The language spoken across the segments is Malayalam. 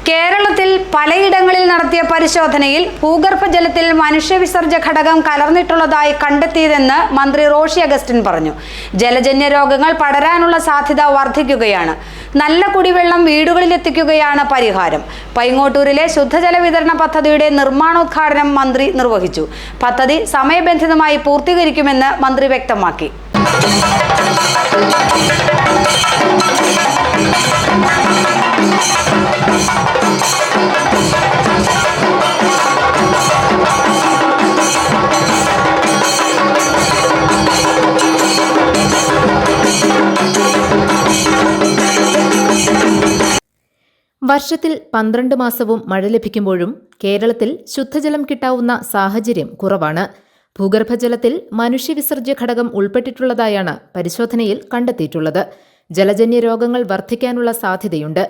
കേരളത്തിൽ പലയിടങ്ങളിൽ നടത്തിയ പരിശോധനയിൽ ഭൂഗർഭജലത്തിൽ മനുഷ്യവിസർജ്ജ ഘടകം കലർന്നിട്ടുള്ളതായി കണ്ടെത്തിയതെന്ന് മന്ത്രി റോഷി അഗസ്റ്റിൻ പറഞ്ഞു. ജലജന്യ രോഗങ്ങൾ പടരാനുള്ള സാധ്യത വർദ്ധിക്കുകയാണ്. നല്ല കുടിവെള്ളം വീടുകളിലെത്തിക്കുകയാണ് പരിഹാരം. പൈങ്ങോട്ടൂരിലെ ശുദ്ധജല വിതരണ പദ്ധതിയുടെ നിർമ്മാണോദ്ഘാടനം മന്ത്രി നിർവഹിച്ചു. പദ്ധതി സമയബന്ധിതമായി പൂർത്തീകരിക്കുമെന്ന് മന്ത്രി വ്യക്തമാക്കി. വർഷത്തിൽ 12 മാസവും മഴ ലഭിക്കുമ്പോഴും കേരളത്തിൽ ശുദ്ധജലം കിട്ടാവുന്ന സാഹചര്യം കുറവാണ്. ഭൂഗർഭജലത്തിൽ മനുഷ്യവിസർജ്യ ഘടകം ഉൾപ്പെട്ടിട്ടുള്ളതായാണ് പരിശോധനയിൽ കണ്ടെത്തിയിട്ടുള്ളത്. ജലജന്യ രോഗങ്ങൾ വർദ്ധിക്കാനുള്ള സാധ്യതയുണ്ട്.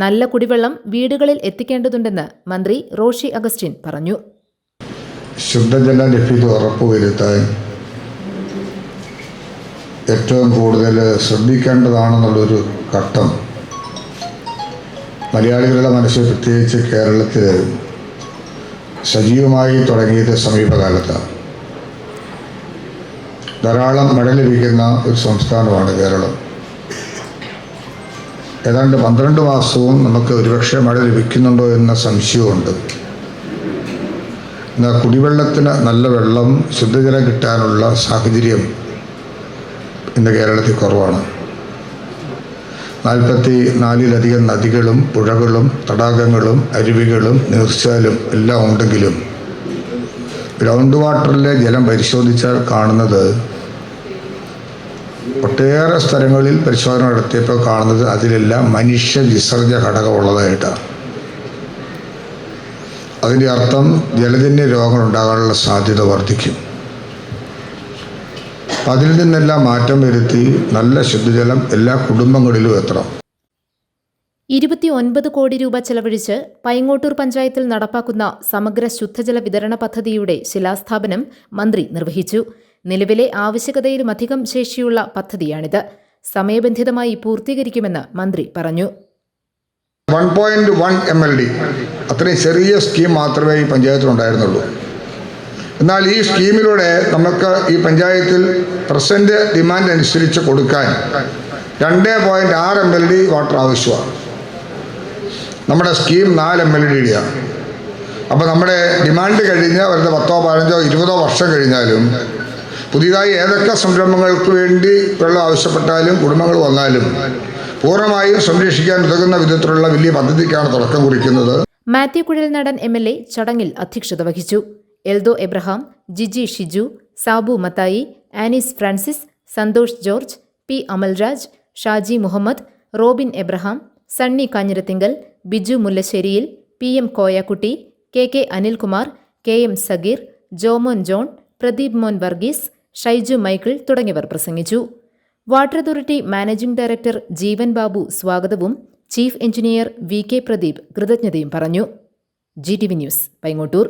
നല്ല കുടിവെള്ളം വീടുകളിൽ എത്തിക്കേണ്ടതുണ്ടെന്ന് മന്ത്രി റോഷി അഗസ്റ്റിൻ പറഞ്ഞു. ശുദ്ധജല ലഭ്യത ഉറപ്പുവരുത്താൻ ഏറ്റവും കൂടുതൽ ശ്രദ്ധിക്കേണ്ടതാണെന്നുള്ളൊരു ഘട്ടം മലയാളികളുടെ മനസ്സിൽ, പ്രത്യേകിച്ച് കേരളത്തിൽ സജീവമായി തുടങ്ങിയത് സമീപകാലത്താണ്. ധാരാളം മഴ ലഭിക്കുന്ന ഒരു സംസ്ഥാനമാണ് കേരളം. ഏതാണ്ട് 12 മാസവും നമുക്ക് ഒരുപക്ഷെ മഴ ലഭിക്കുന്നുണ്ടോ എന്ന സംശയമുണ്ട്. എന്നാൽ കുടിവെള്ളത്തിന് നല്ല വെള്ളം, ശുദ്ധജലം കിട്ടാനുള്ള സാഹചര്യം ഇന്ന് കേരളത്തിൽ കുറവാണ്. 44-ലധികം നദികളും പുഴകളും തടാകങ്ങളും അരുവികളും നീർച്ചാലും എല്ലാം ഉണ്ടെങ്കിലും ഗ്രൗണ്ട് വാട്ടറിലെ ജലം പരിശോധിച്ചാൽ കാണുന്നത്, ഒട്ടേറെ സ്ഥലങ്ങളിൽ പരിശോധന നടത്തിയപ്പോൾ കാണുന്നത് അതിലെല്ലാം മനുഷ്യ വിസർജ്ജ ഘടകമുള്ളതായിട്ടാണ്. അതിൻ്റെ അർത്ഥം ജലജന്യ രോഗങ്ങൾ ഉണ്ടാകാനുള്ള സാധ്യത വർദ്ധിക്കും. അതിൽ നിന്നെല്ലാം മാറ്റം വരുത്തി നല്ല ശുദ്ധജലം എല്ലാ കുടുംബങ്ങളിലും എത്തണം. 29 കോടി രൂപ ചെലവഴിച്ച് പൈങ്ങോട്ടൂർ പഞ്ചായത്തിൽ നടപ്പാക്കുന്ന സമഗ്ര ശുദ്ധജല വിതരണ പദ്ധതിയുടെ ശിലാസ്ഥാപനം മന്ത്രി നിർവഹിച്ചു. നിലവിലെ ആവശ്യകതയിലുമധികം ശേഷിയുള്ള പദ്ധതിയാണിത്. സമയബന്ധിതമായി പൂർത്തീകരിക്കുമെന്ന് മന്ത്രി പറഞ്ഞു. 1.1 MLD അത്രയും ചെറിയ സ്കീം മാത്രമേ ഈ പഞ്ചായത്തിലുണ്ടായിരുന്നുള്ളൂ. എന്നാൽ ഈ സ്കീമിലൂടെ നമുക്ക് ഈ പഞ്ചായത്തിൽ പ്രസന്റ് ഡിമാൻഡ് അനുസരിച്ച് കൊടുക്കാൻ 2.6 MLD വാട്ടർ ആവശ്യമാണ്. നമ്മുടെ സ്കീം 4 MLD-യാണ്. അപ്പോൾ നമ്മുടെ ഡിമാൻഡ് കഴിഞ്ഞ് വരുന്ന 10, 15, 20 വർഷം കഴിഞ്ഞാലും പുതിയതായി ഏതൊക്കെ സംരംഭങ്ങൾക്ക് വേണ്ടി വെള്ളം ആവശ്യപ്പെട്ടാലും കുടുംബങ്ങൾ വന്നാലും പൂർണ്ണമായും സംരക്ഷിക്കാൻ ഉതകുന്ന വിധത്തിലുള്ള വലിയ പദ്ധതിക്കാണ് തുടക്കം കുറിക്കുന്നത്. മാത്യു കുഴൽനാടൻ MLA ചടങ്ങിൽ അധ്യക്ഷത വഹിച്ചു. എൽദോ എബ്രഹാം, ജിജി ഷിജു, സാബു മത്തായി, ആനീസ് ഫ്രാൻസിസ്, സന്തോഷ് ജോർജ്, പി അമൽരാജ്, ഷാജി മുഹമ്മദ്, റോബിൻ എബ്രഹാം, സണ്ണി കാഞ്ഞിരത്തിങ്കൽ, ബിജു മുല്ലശ്ശേരിയിൽ, PM Koyakutty, KK Anilkumar, KM Sageer, Jomon John, Pradeep Mon Varghese, Shaiju Michael തുടങ്ങിയവർ പ്രസംഗിച്ചു. Water authority managing director Jeevan Babu സ്വാഗതവും ചീഫ് എഞ്ചിനീയർ VK പ്രദീപ് കൃതജ്ഞതയും പറഞ്ഞു. GTV news, Paingottoor.